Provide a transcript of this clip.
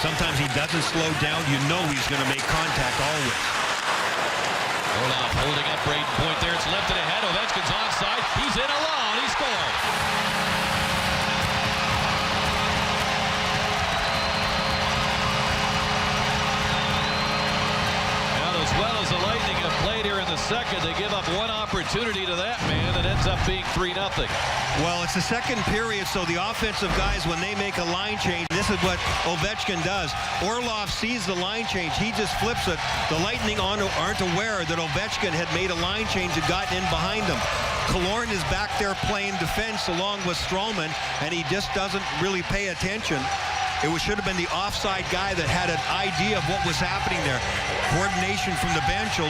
Sometimes he doesn't slow down. You know he's going to make contact always. Orlov holding up Braden Point there. It's lifted ahead. Ovechkin's onside. He's in alone. He scored. As well as the Lightning have played here in the second, they give up one opportunity to that man and ends up being 3-0. Well, it's the second period, so the offensive guys, when they make a line change, this is what Ovechkin does. Orlov sees the line change. He just flips it. The Lightning aren't aware that Ovechkin had made a line change and gotten in behind him. Killorn is back there playing defense along with Stroman, and he just doesn't really pay attention. It should have been the offside guy that had an idea of what was happening there. Coordination from the bench will